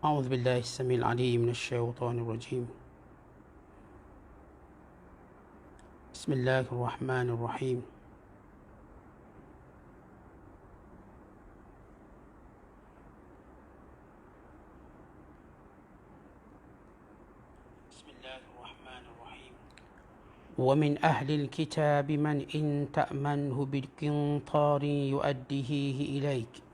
أعوذ بالله السميع العليم من الشيطان الرجيم. بسم الله الرحمن الرحيم. بسم الله الرحمن الرحيم. ومن أهل الكتاب من إن تأمنه بقنطار يؤديه إليك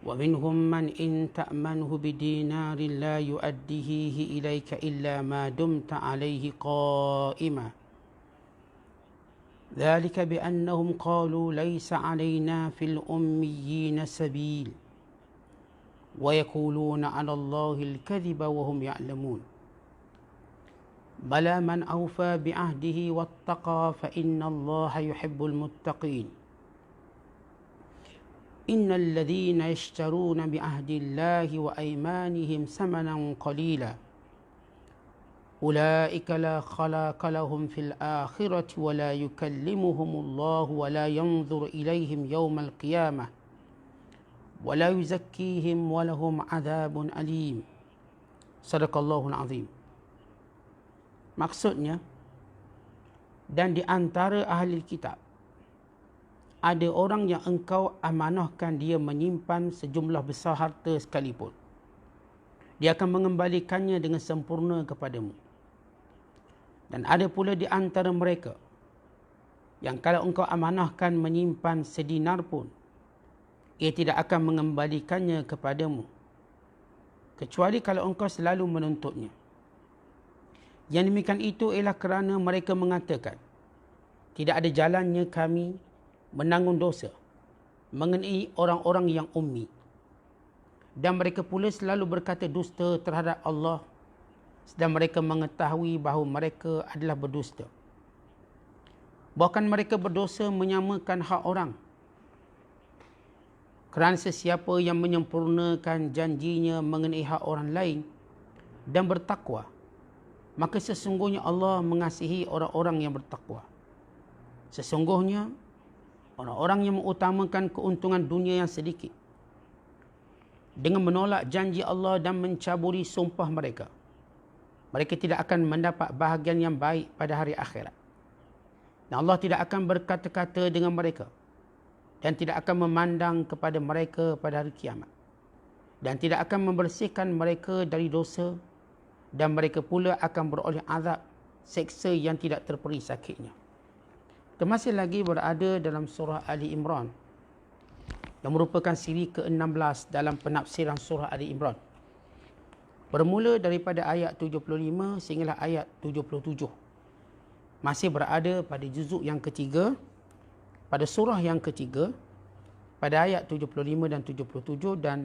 ومنهم من إن تأمنه بدينار لا يؤديه إليك إلا ما دمت عليه قائما ذلك بأنهم قالوا ليس علينا في الأميين سبيل ويقولون على الله الكذب وهم يعلمون بلى من أوفى بعهده واتقى فإن الله يحب المتقين إن الذين يشترون بعهد الله وأيمانهم ثمنا قليلا أولئك لا خلاق لهم في الآخرة ولا يكلمهم الله ولا ينظر إليهم يوم القيامة ولا يزكيهم ولهم عذاب أليم. صدق الله العظيم. Maksudnya, dan di antara ahli kitab ada orang yang engkau amanahkan dia menyimpan sejumlah besar harta sekalipun, dia akan mengembalikannya dengan sempurna kepadamu. Dan ada pula di antara mereka yang kalau engkau amanahkan menyimpan sedinar pun, ia tidak akan mengembalikannya kepadamu, kecuali kalau engkau selalu menuntutnya. Yang demikian itu ialah kerana mereka mengatakan, tidak ada jalannya kami menanggung dosa mengenai orang-orang yang ummi. Dan mereka pula selalu berkata dusta terhadap Allah, sedang mereka mengetahui bahawa mereka adalah berdusta. Bahkan mereka berdosa menyamakan hak orang. Kerana sesiapa yang menyempurnakan janjinya mengenai hak orang lain dan bertakwa, maka sesungguhnya Allah mengasihi orang-orang yang bertakwa. Sesungguhnya orang-orang yang mengutamakan keuntungan dunia yang sedikit dengan menolak janji Allah dan mencaburi sumpah mereka, mereka tidak akan mendapat bahagian yang baik pada hari akhirat. Dan Allah tidak akan berkata-kata dengan mereka dan tidak akan memandang kepada mereka pada hari kiamat, dan tidak akan membersihkan mereka dari dosa, dan mereka pula akan beroleh azab seksa yang tidak terperi sakitnya. Kita masih lagi berada dalam surah Ali Imran yang merupakan siri ke-16 dalam penafsiran surah Ali Imran. Bermula daripada ayat 75 sehinggalah ayat 77. Masih berada pada juzuk yang ketiga, pada surah yang ketiga, pada ayat 75 dan 77, dan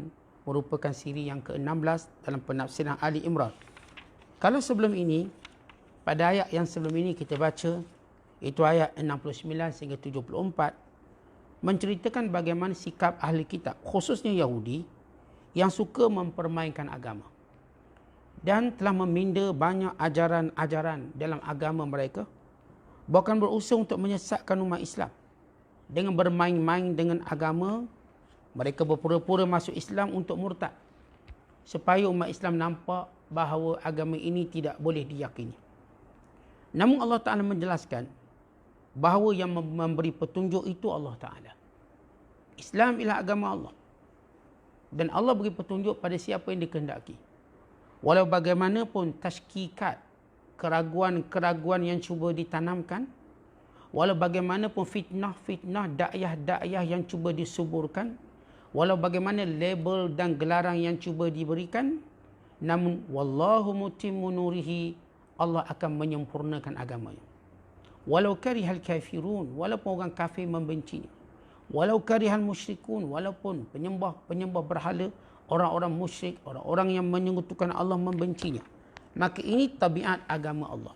merupakan siri yang ke-16 dalam penafsiran Ali Imran. Kalau sebelum ini, pada ayat yang sebelum ini kita baca, itu ayat 69 sehingga 74, menceritakan bagaimana sikap ahli kitab, khususnya Yahudi, yang suka mempermainkan agama dan telah meminda banyak ajaran-ajaran dalam agama mereka, bahkan berusaha untuk menyesatkan umat Islam dengan bermain-main dengan agama. Mereka berpura-pura masuk Islam untuk murtad, supaya umat Islam nampak bahawa agama ini tidak boleh diyakini. Namun Allah Ta'ala menjelaskan bahawa yang memberi petunjuk itu Allah Ta'ala. Islam ialah agama Allah, dan Allah beri petunjuk pada siapa yang dikehendaki. Walau bagaimanapun tashkikat, keraguan-keraguan yang cuba ditanamkan, walau bagaimanapun fitnah-fitnah, dakyah-dakyah yang cuba disuburkan, walau bagaimana label dan gelaran yang cuba diberikan, namun wallahu mutimmu nurihi, Allah akan menyempurnakan agamanya. Walau karihal kafirun, walaupun orang kafir membencinya. Walau karihal musyrikun, walaupun penyembah berhala, orang-orang musyrik, orang-orang yang menyekutukan Allah membencinya. Maka ini tabiat agama Allah.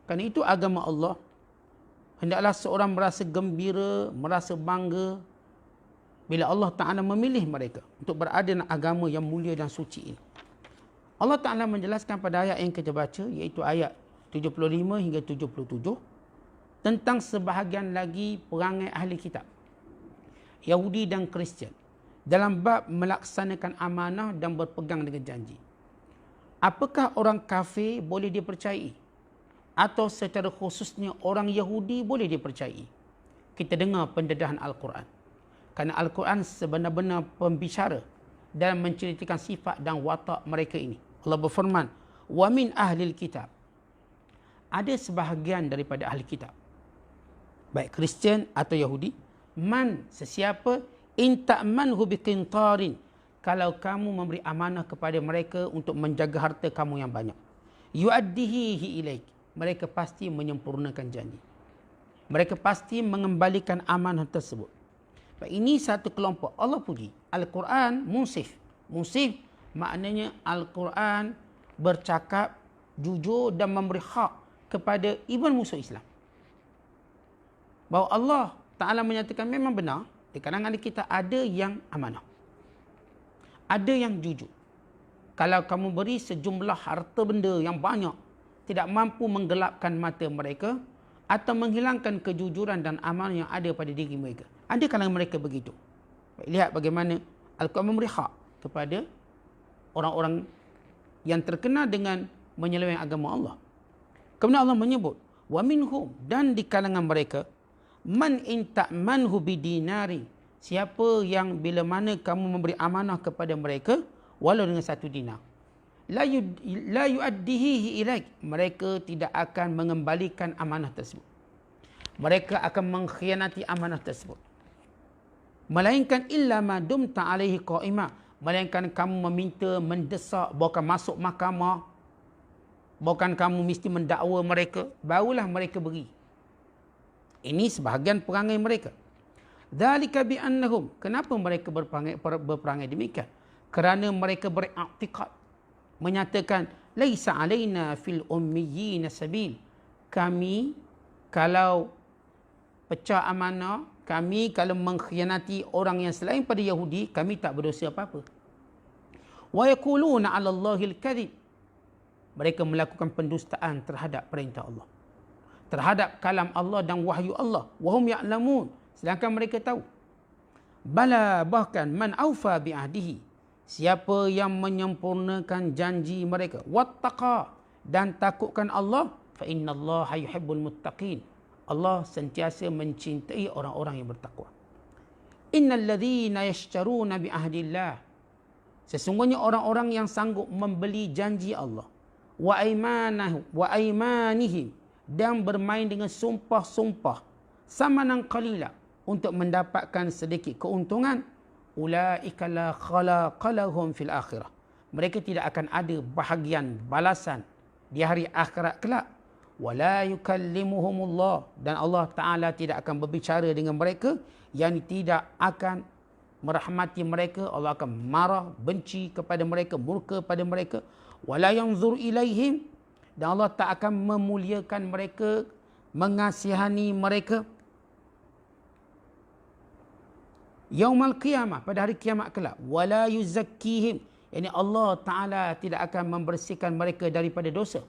Kerana itu agama Allah, hendaklah seorang merasa gembira, merasa bangga bila Allah Ta'ala memilih mereka untuk berada dalam agama yang mulia dan suci ini. Allah Ta'ala menjelaskan pada ayat yang kita baca, iaitu ayat 75 hingga 77, tentang sebahagian lagi perangai ahli kitab, Yahudi dan Kristian, dalam bab melaksanakan amanah dan berpegang dengan janji. Apakah orang kafir boleh dipercayai? Atau secara khususnya orang Yahudi boleh dipercayai? Kita dengar pendedahan Al-Quran. Kerana Al-Quran sebenar-benar pembicara dan menceritakan sifat dan watak mereka ini. Allah berfirman, wa min ahlil kitab. Ada sebahagian daripada ahli kitab, baik Kristian atau Yahudi, man, sesiapa, in ta'manhu biqintarin, kalau kamu memberi amanah kepada mereka untuk menjaga harta kamu yang banyak, yuaddihi ilaik, mereka pasti menyempurnakan janji. Mereka pasti mengembalikan amanah tersebut. Ini satu kelompok. Allah puji. Al-Quran munsif. Munsif maknanya Al-Quran bercakap jujur dan memberi hak kepada even musuh Islam. Bahawa Allah Ta'ala menyatakan memang benar, di kalangan kita ada yang amanah. Ada yang jujur. Kalau kamu beri sejumlah harta benda yang banyak, tidak mampu menggelapkan mata mereka atau menghilangkan kejujuran dan amanah yang ada pada diri mereka. Ada kalangan mereka begitu. Lihat bagaimana Al-Quran memberi hak kepada orang-orang yang terkenal dengan menyeleweng agama Allah. Kemudian Allah menyebut, wa minhum, dan di kalangan mereka, man in ta'manhu bidinari, siapa yang bila mana kamu memberi amanah kepada mereka walau dengan 1 dinar, la yuaddihi ilaik, mereka tidak akan mengembalikan amanah tersebut. Mereka akan mengkhianati amanah tersebut. Melainkan illa ma dumta alaihi qa'ima, melainkan kamu meminta, mendesak, bahkan masuk mahkamah, bahkan kamu mesti mendakwa mereka, barulah mereka beri. Ini sebahagian perangai mereka. Dzalika bi annahum, kenapa mereka berperangai demikian? Kerana mereka beriktikad, menyatakan laisa alaina fil ummiyyin sabil, kami kalau pecah amanah, kami kalau mengkhianati orang yang selain pada Yahudi, kami tak berdosa apa-apa. Wa yaquluna 'ala Allahil kadhib, mereka melakukan pendustaan terhadap perintah Allah, terhadap kalam Allah dan wahyu Allah. Wahum ya'lamun, sedangkan mereka tahu. Bala, bahkan man aufa bi'ahdihi, siapa yang menyempurnakan janji mereka, wattaqa, dan takutkan Allah, fa innallaha yuhibbul muttaqin, Allah sentiasa mencintai orang-orang yang bertakwa. Innal ladzina yashtaruna bi'ahdillah, sesungguhnya orang-orang yang sanggup membeli janji Allah, wa aymanihim, dan bermain dengan sumpah-sumpah, samanan qalila, untuk mendapatkan sedikit keuntungan, ulaika la khalaqa lahum fil akhirah, mereka tidak akan ada bahagian balasan di hari akhirat kelak. Wala yukallimuhumullah, dan Allah Ta'ala tidak akan berbicara dengan mereka, yang tidak akan merahmati mereka. Allah akan marah, benci kepada mereka, murka pada mereka. Wala yanzur ilaihim, dan Allah tak akan memuliakan mereka, mengasihani mereka. Yaumal qiyamah, pada hari kiamat kelak. Wala yuzakkihim, yakni Allah Ta'ala tidak akan membersihkan mereka daripada dosa.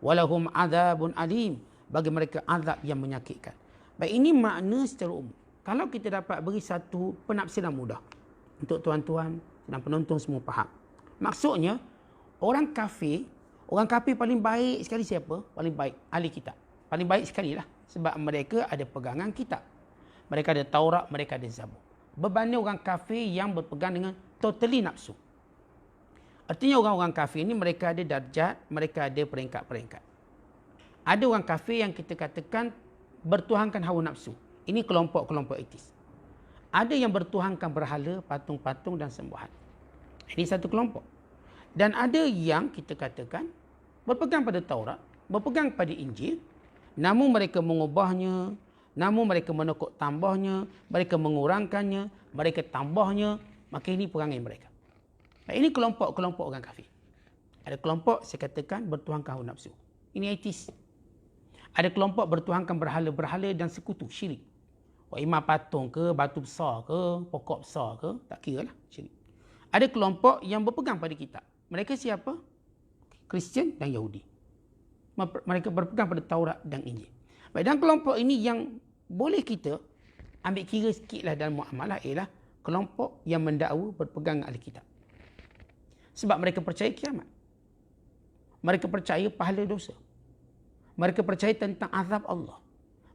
Walahum adzabun alim, bagi mereka azab yang menyakitkan. Baik, ini makna secara umum. Kalau kita dapat beri satu penafsiran mudah untuk tuan-tuan dan penonton semua faham. Maksudnya, orang kafir paling baik sekali siapa? Paling baik ahli kitab. Paling baik sekali lah, sebab mereka ada pegangan kitab. Mereka ada Taurat, mereka ada Zabur. Berbanding orang kafir yang berpegang dengan totally nafsu. Artinya orang-orang kafir ini mereka ada darjat, mereka ada peringkat-peringkat. Ada orang kafir yang kita katakan bertuhankan hawa nafsu. Ini kelompok-kelompok etis. Ada yang bertuhankan berhala, patung-patung dan sembahan. Ini satu kelompok. Dan ada yang kita katakan berpegang pada Taurat, berpegang pada Injil, namun mereka mengubahnya, namun mereka menokok tambahnya, mereka mengurangkannya, mereka tambahnya, maka ini perangai mereka. Ini kelompok-kelompok orang kafir. Ada kelompok saya katakan bertuhankan hawa nafsu. Ini etis. Ada kelompok bertuhankan berhala-berhala dan sekutu, syirik. Imam patung ke, batu besar ke, pokok besar ke, tak kira lah, syirik. Ada kelompok yang berpegang pada kitab. Mereka siapa? Kristian dan Yahudi. Mereka berpegang pada Taurat dan Injil. Baik, dan kelompok ini yang boleh kita ambil kira sikitlah dalam muamalah ialah kelompok yang mendakwa berpegang ahli kitab. Sebab mereka percaya kiamat. Mereka percaya pahala dosa. Mereka percaya tentang azab Allah.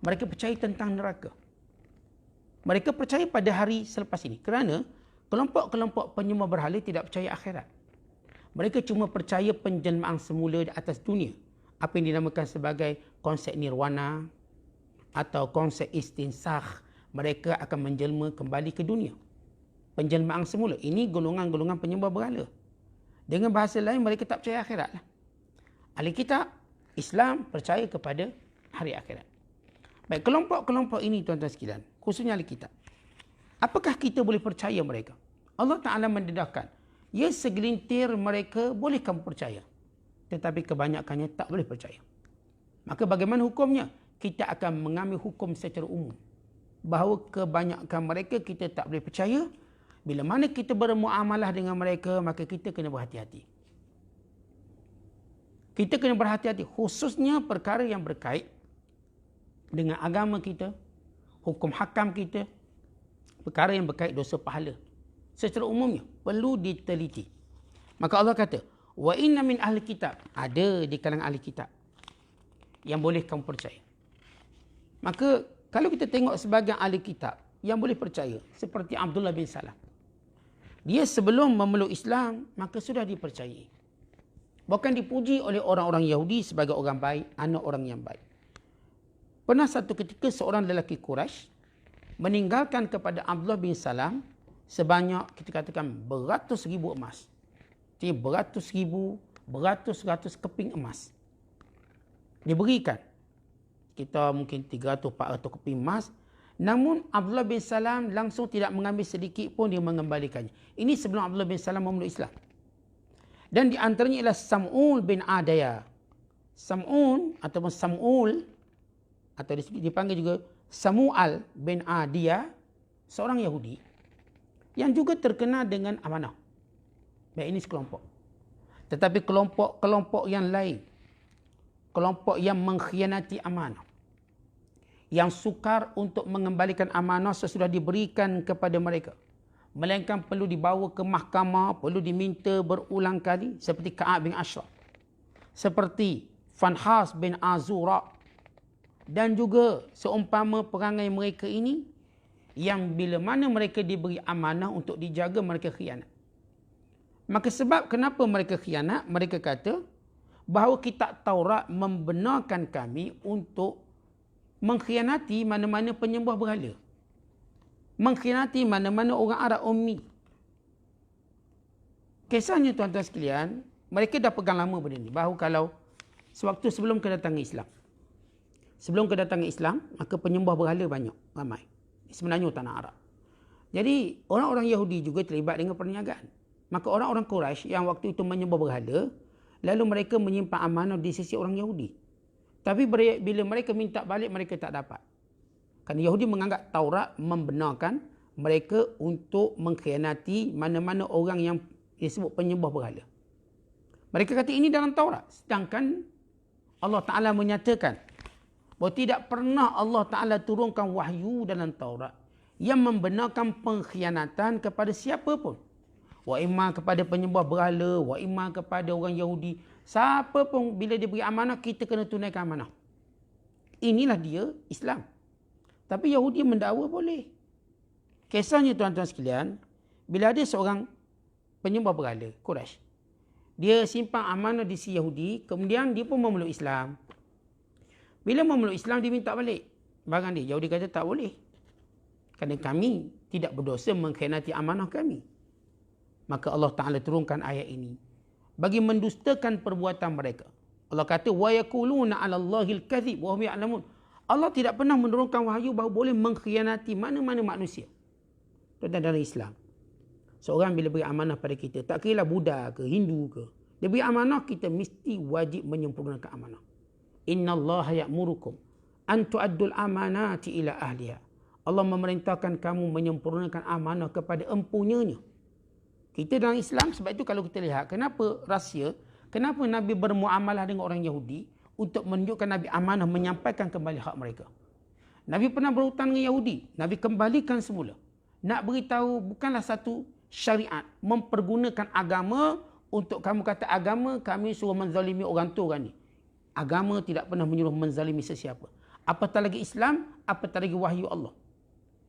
Mereka percaya tentang neraka. Mereka percaya pada hari selepas ini. Kerana kelompok-kelompok penyembah berhala tidak percaya akhirat. Mereka cuma percaya penjelmaan semula di atas dunia. Apa yang dinamakan sebagai konsep nirwana atau konsep istinsakh. Mereka akan menjelma kembali ke dunia. Penjelmaan semula. Ini golongan-golongan penyembah berhala. Dengan bahasa lain, mereka tak percaya akhirat lah. Ahli kitab Islam percaya kepada hari akhirat. Baik, kelompok-kelompok ini tuan-tuan sekalian, khususnya ahli kitab. Apakah kita boleh percaya mereka? Allah Ta'ala mendedahkan, ya segelintir mereka boleh kamu percaya. Tetapi kebanyakannya tak boleh percaya. Maka bagaimana hukumnya? Kita akan mengambil hukum secara umum. Bahawa kebanyakan mereka kita tak boleh percaya. Bila mana kita bermuamalah dengan mereka, maka kita kena berhati-hati. Kita kena berhati-hati khususnya perkara yang berkait dengan agama kita, hukum hakam kita, perkara yang berkait dosa pahala. Secara umumnya perlu diteliti. Maka Allah kata, wa inna min ahli kitab, ada di kalangan ahli kitab yang boleh kamu percaya. Maka kalau kita tengok sebagian ahli kitab yang boleh percaya, seperti Abdullah bin Salam. Dia sebelum memeluk Islam, maka sudah dipercayai. Bahkan dipuji oleh orang-orang Yahudi sebagai orang baik, anak orang yang baik. Pernah satu ketika seorang lelaki Quraisy meninggalkan kepada Abdullah bin Salam sebanyak, kita katakan, beratus ribu emas. Jadi beratus keping emas. Diberikan. Kita mungkin 300-400 keping emas. Namun Abdullah bin Salam langsung tidak mengambil sedikit pun, dia mengembalikannya. Ini sebelum Abdullah bin Salam memeluk Islam. Dan di antaranya ialah Sam'ul bin Adaya. Sam'un ataupun Sam'ul, atau dipanggil juga Samu'al bin Adiyah, seorang Yahudi yang juga terkenal dengan amanah. Baik, ini sekelompok. Tetapi kelompok-kelompok yang lain, kelompok yang mengkhianati amanah, yang sukar untuk mengembalikan amanah sesudah diberikan kepada mereka, melainkan perlu dibawa ke mahkamah, perlu diminta berulang kali, seperti Ka'ab bin Ashraf, seperti Fanhas bin Azura, dan juga seumpama perangai mereka ini, yang bila mana mereka diberi amanah untuk dijaga, mereka khianat. Maka sebab kenapa mereka khianat, mereka kata bahawa kitab Taurat membenarkan kami untuk mengkhianati mana-mana penyembah berhala, mengkhianati mana-mana orang Arab ummi. Kisahnya tuan-tuan sekalian, mereka dah pegang lama benda ni, bahawa kalau sewaktu sebelum kedatangan Islam, maka penyembah berhala banyak, ramai. Sebenarnya tanah Arab. Jadi orang-orang Yahudi juga terlibat dengan perniagaan. Maka orang-orang Quraisy yang waktu itu menyembah berhala, lalu mereka menyimpan amanah di sisi orang Yahudi. Tapi bila mereka minta balik, mereka tak dapat. Kerana Yahudi menganggap Taurat membenarkan mereka untuk mengkhianati mana-mana orang yang disebut penyembah berhala. Mereka kata ini dalam Taurat. Sedangkan Allah Ta'ala menyatakan bahawa tidak pernah Allah Ta'ala turunkan wahyu dalam Taurat yang membenarkan pengkhianatan kepada siapa pun. Wa imma kepada penyembah berhala, wa imma kepada orang Yahudi. Siapa pun bila dia beri amanah, kita kena tunaikan amanah. Inilah dia Islam. Tapi Yahudi mendakwa boleh. Kisahnya tuan-tuan sekalian, bila ada seorang penyembah berhala, Quraisy, dia simpan amanah di si Yahudi, kemudian dia pun memeluk Islam. Bila memeluk Islam, dia minta balik barang dia. Yahudi kata tak boleh. Kerana kami tidak berdosa mengkhianati amanah kami. Maka Allah Ta'ala turunkan ayat ini bagi mendustakan perbuatan mereka. Allah kata, وَيَقُولُونَ عَلَى اللَّهِ الْكَذِبُ وَهُمْ يَعْلَمُونَ. Allah tidak pernah menurunkan wahyu bahawa boleh mengkhianati mana-mana manusia. Tentang dalam Islam, seorang bila beri amanah pada kita, tak kira lah Buddha ke, Hindu ke, dia beri amanah, kita mesti wajib menyempurnakan amanah. Inna Allah ya'murukum an tu'addul amanati ila ahliha. Allah memerintahkan kamu menyempurnakan amanah kepada empunyanya. Kita dalam Islam, sebab itu kalau kita lihat, kenapa rahsia, kenapa Nabi bermuamalah dengan orang Yahudi untuk menunjukkan Nabi amanah menyampaikan kembali hak mereka. Nabi pernah berhutang dengan Yahudi, Nabi kembalikan semula. Nak beritahu bukanlah satu syariat. Mempergunakan agama untuk kamu kata agama kami suruh menzalimi orang tu orang ni. Agama tidak pernah menyuruh menzalimi sesiapa. Apatah lagi Islam, apatah lagi wahyu Allah.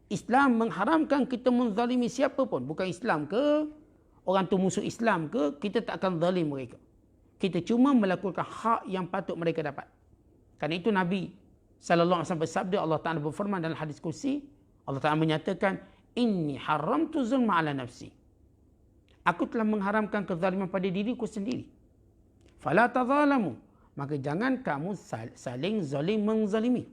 Islam mengharamkan kita menzalimi siapa pun. Bukan Islam ke, orang tu musuh Islam ke, kita tak akan zalim mereka. Kita cuma melakukan hak yang patut mereka dapat. Kerana itu Nabi SAW bersabda, Allah Ta'ala berfirman dalam hadis kursi, Allah Ta'ala menyatakan, Inni haramtu zulma ala nafsi. Aku telah mengharamkan kezaliman pada diriku sendiri. Fala tazalamu. Maka jangan kamu saling zalim menzalimi.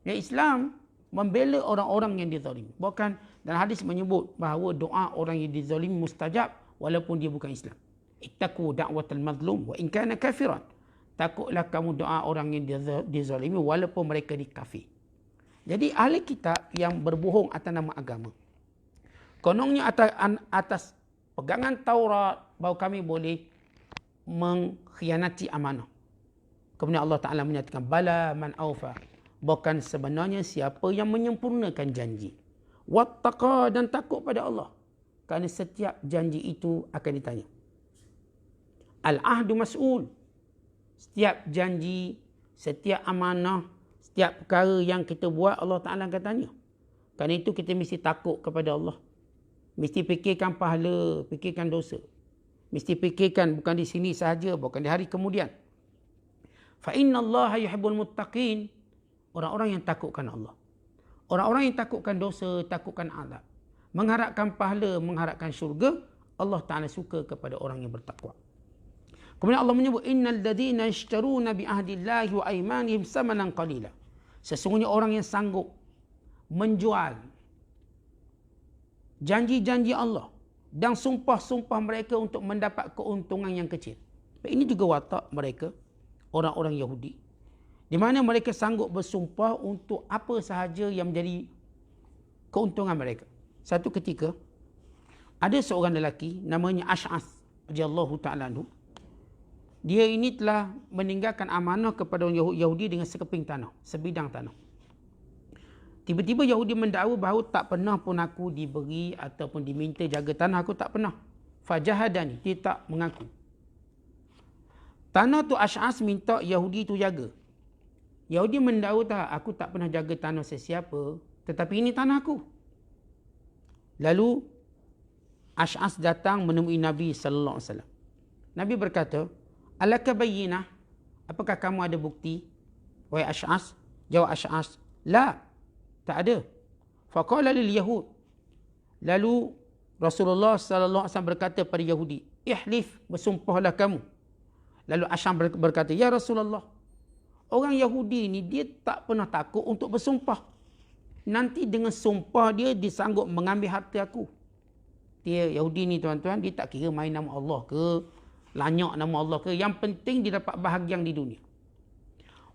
Ya, Islam membela orang-orang yang dizalimi. Bahkan dalam hadis menyebut bahawa doa orang yang dizalimi mustajab walaupun dia bukan Islam. Ittaqu da'watal mazlum wa in kana kafiran. Takutlah kamu doa orang yang dizalimi walaupun mereka dikafir. Jadi ahli kitab yang berbohong atas nama agama. Kononnya atas pegangan Taurat bahawa kami boleh mengkhianati amanah. Kemudian Allah Ta'ala menyatakan, Bala man awfa. Bukan sebenarnya siapa yang menyempurnakan janji. Wattaqa, dan takut pada Allah. Kerana setiap janji itu akan ditanya. Al-ahdu mas'ul. Setiap janji, setiap amanah, setiap perkara yang kita buat Allah Ta'ala akan tanya. Kerana itu kita mesti takut kepada Allah. Mesti fikirkan pahala, fikirkan dosa. Mesti fikirkan bukan di sini sahaja, bukan di hari kemudian. Fa inna Allah yuhibbul muttaqin. Orang-orang yang takutkan Allah. Orang-orang yang takutkan dosa, takutkan azab. Mengharapkan pahala, mengharapkan syurga, Allah Ta'ala suka kepada orang yang bertakwa. Kemudian Allah menyebut, Innal ladhina yashtaruna bi ahdillahi wa aymanihim samanan qalila. Sesungguhnya orang yang sanggup menjual janji-janji Allah dan sumpah-sumpah mereka untuk mendapat keuntungan yang kecil. Ini juga watak mereka, orang-orang Yahudi. Di mana mereka sanggup bersumpah untuk apa sahaja yang menjadi keuntungan mereka. Satu ketika, ada seorang lelaki namanya Ash'as radhiyallahu ta'ala anhu. Dia ini telah meninggalkan amanah kepada orang Yahudi dengan sekeping tanah, sebidang tanah. Tiba-tiba Yahudi mendakwa bahawa tak pernah pun aku diberi ataupun diminta jaga tanah, aku tak pernah. Fajahadani, dia tak mengaku. Tanah tu Ash'as minta Yahudi tu jaga. Yahudi mendakwa tak, aku tak pernah jaga tanah sesiapa, tetapi ini tanah aku. Lalu Ash'as datang menemui Nabi sallallahu alaihi wasallam. Nabi berkata, Alaka bayyinah, apakah kamu ada bukti? Wahai Ash'as, jawab Ash'as, la, tak ada. Faqala lil Yahud. Lalu Rasulullah sallallahu alaihi wasallam berkata pada Yahudi, ihlif, bersumpahlah kamu. Lalu Ash'as berkata, ya Rasulullah, orang Yahudi ni dia tak pernah takut untuk bersumpah. Nanti dengan sumpah dia disanggup mengambil harta aku. Dia Yahudi ni tuan-tuan, dia tak kira main nama Allah ke, lanyak nama Allah ke, yang penting dia dapat bahagian di dunia.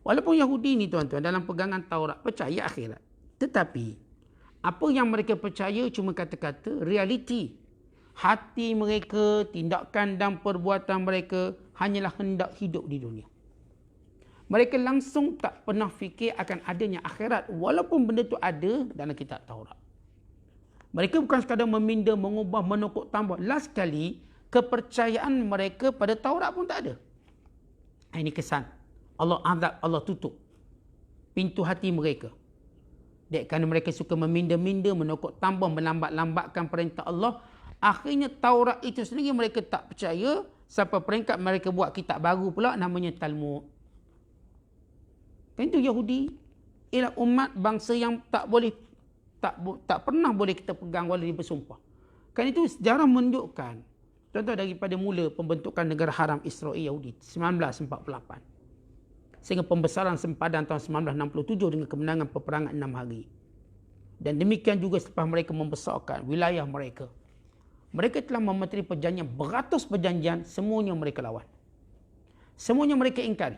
Walaupun Yahudi ni tuan-tuan dalam pegangan Taurat percaya akhirat, tetapi apa yang mereka percaya cuma kata-kata, realiti. Hati mereka, tindakan dan perbuatan mereka hanyalah hendak hidup di dunia. Mereka langsung tak pernah fikir akan adanya akhirat walaupun benda tu ada dalam kitab Taurat. Mereka bukan sekadar meminda, mengubah, menokok tambah. Last sekali, kepercayaan mereka pada Taurat pun tak ada. Ini kesan. Allah azab, Allah tutup pintu hati mereka. Dek, kerana mereka suka meminda-minda, menokok tambah, melambat-lambatkan perintah Allah. Akhirnya Taurat itu sendiri mereka tak percaya. Sampai peringkat mereka buat kitab baru pula namanya Talmud. Kan itu Yahudi ialah umat bangsa yang tak pernah boleh kita pegang walau dia bersumpah. Kan itu sejarah menunjukkan, contoh daripada mula pembentukan negara haram Israel Yahudi 1948 sehingga pembesaran sempadan tahun 1967 dengan kemenangan peperangan 6 hari. Dan demikian juga selepas mereka membesarkan wilayah mereka. Mereka telah memeteri perjanjian, beratus perjanjian, semuanya mereka lawan. Semuanya mereka ingkari.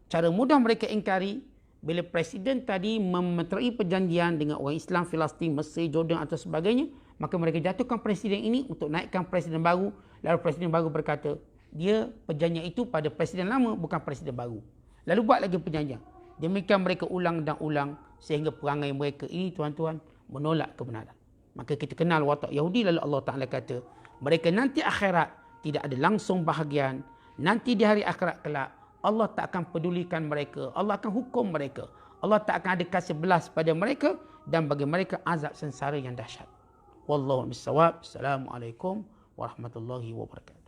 Cara mudah mereka ingkari, bila presiden tadi memeteri perjanjian dengan orang Islam, Filastin, Mesir, Jordan atau sebagainya, maka mereka jatuhkan presiden ini untuk naikkan presiden baru. Lalu presiden baru berkata, dia perjanjian itu pada presiden lama, bukan presiden baru. Lalu buat lagi perjanjian. Demikian mereka ulang dan ulang sehingga perangai mereka ini tuan-tuan menolak kebenaran. Maka kita kenal watak Yahudi, lalu Allah Ta'ala kata, mereka nanti akhirat tidak ada langsung bahagian. Nanti di hari akhirat kelak, Allah tak akan pedulikan mereka. Allah akan hukum mereka. Allah tak akan ada kasih belas pada mereka dan bagi mereka azab sengsara yang dahsyat. Wallahu a'lam bissawab. Assalamualaikum warahmatullahi wabarakatuh.